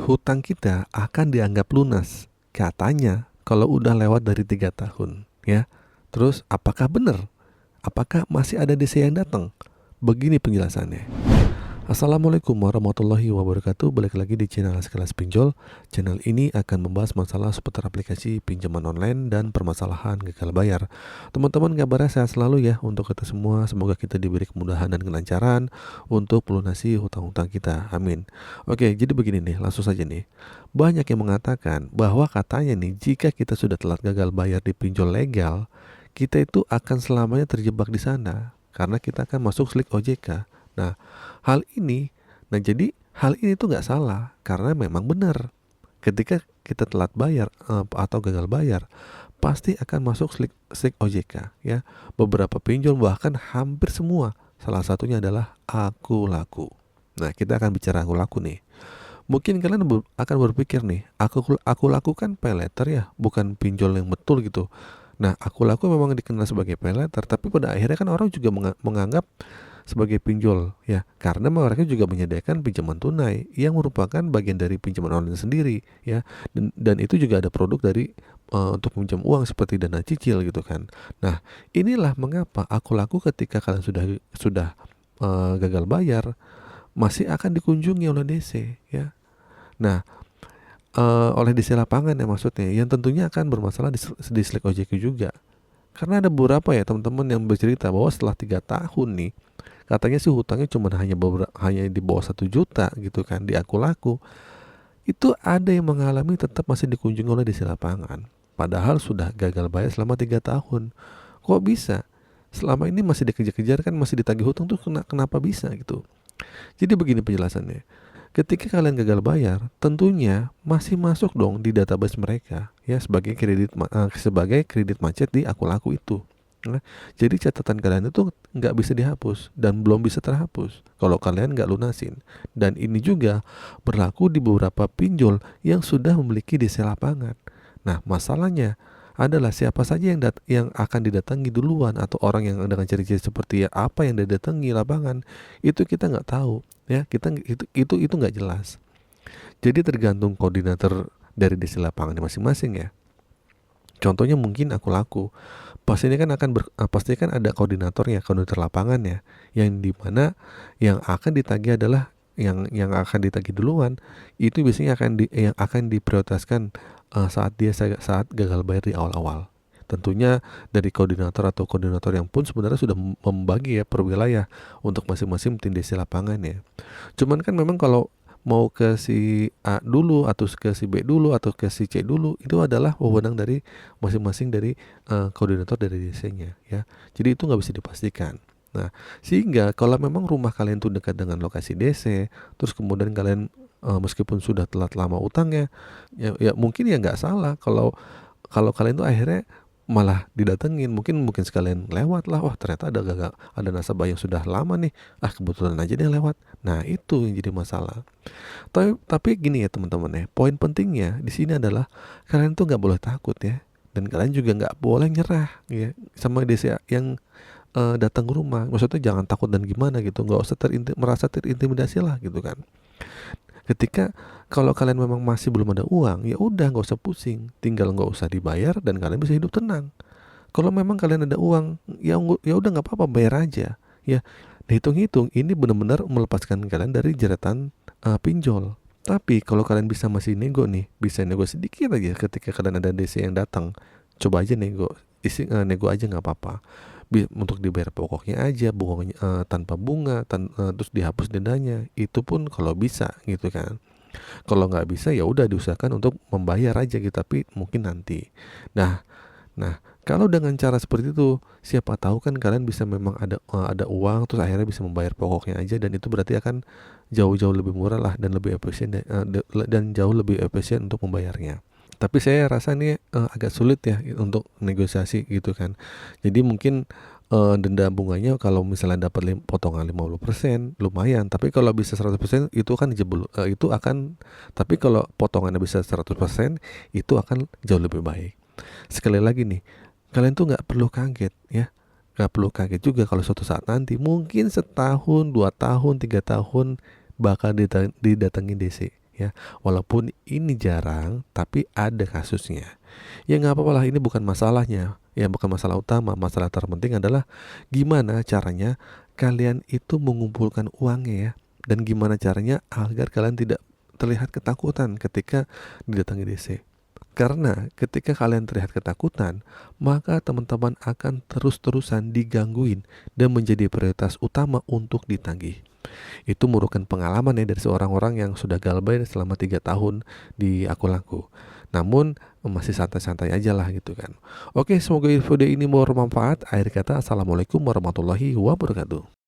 hutang kita akan dianggap lunas. Katanya kalau udah lewat dari 3 tahun, ya. Terus apakah benar? Apakah masih ada DC yang datang? Begini penjelasannya. Assalamualaikum warahmatullahi wabarakatuh. Balik lagi di channel Sekelas Pinjol. Channel ini akan membahas masalah seputar aplikasi pinjaman online dan permasalahan gagal bayar. Teman-teman, kabarnya sehat selalu ya untuk kita semua. Semoga kita diberi kemudahan dan kelancaran untuk melunasi hutang-hutang kita. Amin. Oke, jadi begini nih, langsung saja nih. Banyak yang mengatakan bahwa katanya nih, jika kita sudah telat gagal bayar di pinjol legal, kita itu akan selamanya terjebak di sana karena kita akan masuk slik OJK. Nah, jadi hal ini tuh nggak salah karena memang benar. Ketika kita telat bayar atau gagal bayar, pasti akan masuk slik OJK ya. Beberapa pinjol bahkan hampir semua. Salah satunya adalah Aku Laku. Nah, kita akan bicara Aku Laku nih. Mungkin kalian akan berpikir nih, Aku Laku kan pay later ya, bukan pinjol yang betul gitu. Nah, Aku Laku memang dikenal sebagai pay later, tapi pada akhirnya kan orang juga menganggap sebagai pinjol ya, karena mereka juga menyediakan pinjaman tunai yang merupakan bagian dari pinjaman online sendiri ya, dan itu juga ada produk dari untuk pinjam uang seperti dana cicil gitu kan. Nah, inilah mengapa Aku Laku ketika kalian sudah gagal bayar masih akan dikunjungi oleh DC ya. Nah, oleh DC lapangan ya maksudnya, yang tentunya akan bermasalah di Slack OJK juga. Karena ada beberapa ya teman-teman yang bercerita bahwa setelah 3 tahun nih, katanya sih hutangnya cuma hanya di bawah 1 juta gitu kan di Aku Laku. Itu ada yang mengalami tetap masih dikunjungi oleh DC lapangan. Padahal sudah gagal bayar selama 3 tahun. Kok bisa? Selama ini masih dikejar-kejar kan, masih ditagih hutang tuh kenapa bisa gitu. Jadi begini penjelasannya. Ketika kalian gagal bayar, tentunya masih masuk dong di database mereka ya sebagai kredit macet di Aku Laku itu. Nah, jadi catatan kalian itu nggak bisa dihapus dan belum bisa terhapus kalau kalian nggak lunasin. Dan ini juga berlaku di beberapa pinjol yang sudah memiliki DC lapangan. Nah, masalahnya adalah siapa saja yang akan didatangi duluan, atau orang yang dengan ciri-ciri seperti apa yang didatangi lapangan itu kita nggak tahu ya. Itu nggak jelas. Jadi tergantung koordinator dari DC lapangan masing-masing ya. Contohnya mungkin Aku Laku. Pasti kan ada koordinator lapangan ya, yang dimana yang akan ditagih adalah yang akan ditagih duluan itu biasanya yang akan diprioritaskan saat gagal bayar di awal-awal. Tentunya dari koordinator yang pun sebenarnya sudah membagi ya per wilayah untuk masing-masing tim DC lapangan ya. Cuman kan memang kalau mau ke si A dulu atau ke si B dulu atau ke si C dulu, itu adalah wewenang dari masing-masing dari koordinator dari DC-nya ya. Jadi itu nggak bisa dipastikan. Nah, sehingga kalau memang rumah kalian tuh dekat dengan lokasi DC, terus kemudian kalian meskipun sudah telat lama utangnya, ya mungkin ya nggak salah kalau kalian tuh akhirnya malah didatengin, mungkin sekalian lewat lah, wah ternyata ada nasabah yang sudah lama nih, kebetulan aja dia lewat. Nah, itu yang jadi masalah. Tapi gini ya teman-teman ya, poin pentingnya di sini adalah kalian tuh nggak boleh takut ya, dan kalian juga nggak boleh nyerah ya sama DC yang datang ke rumah. Maksudnya jangan takut dan gimana gitu, nggak usah merasa terintimidasi lah gitu kan. Ketika kalau kalian memang masih belum ada uang, ya udah nggak usah pusing, tinggal nggak usah dibayar dan kalian bisa hidup tenang. Kalau memang kalian ada uang, ya udah nggak apa-apa, bayar aja ya. Dihitung-hitung ini benar-benar melepaskan kalian dari jeratan pinjol. Tapi kalau kalian masih bisa nego sedikit aja ketika kalian ada DC yang datang, coba aja nego aja nggak apa-apa. Untuk dibayar pokoknya aja, bunganya tanpa bunga, terus dihapus dendanya. Itu pun kalau bisa gitu kan. Kalau nggak bisa ya udah diusahakan untuk membayar aja gitu, tapi mungkin nanti. Nah, kalau dengan cara seperti itu, siapa tahu kan kalian bisa memang ada uang, terus akhirnya bisa membayar pokoknya aja, dan itu berarti akan jauh-jauh lebih murah lah dan lebih efisien dan jauh lebih efisien untuk membayarnya. Tapi saya rasa ini agak sulit ya untuk negosiasi gitu kan. Jadi mungkin denda bunganya kalau misalnya dapat potongan 50% lumayan, tapi kalau bisa 100% itu kan tapi kalau potongannya bisa 100% itu akan jauh lebih baik. Sekali lagi nih, kalian tuh nggak perlu kaget ya. Nggak perlu kaget juga kalau suatu saat nanti mungkin setahun, 2 tahun, 3 tahun bakal didatengin DC ya. Walaupun ini jarang, tapi ada kasusnya. Ya nggak apa-apa lah, ini bukan masalahnya. Ya bukan masalah utama. Masalah terpenting adalah gimana caranya kalian itu mengumpulkan uangnya ya. Dan gimana caranya agar kalian tidak terlihat ketakutan ketika didatangi DC. Karena ketika kalian terlihat ketakutan, maka teman-teman akan terus-terusan digangguin dan menjadi prioritas utama untuk ditagih. Itu merupakan pengalaman ya dari seorang orang yang sudah galbay selama 3 tahun di akun aku. Namun masih santai-santai aja lah gitu kan. Oke, semoga video ini bermanfaat. Akhir kata, assalamualaikum warahmatullahi wabarakatuh.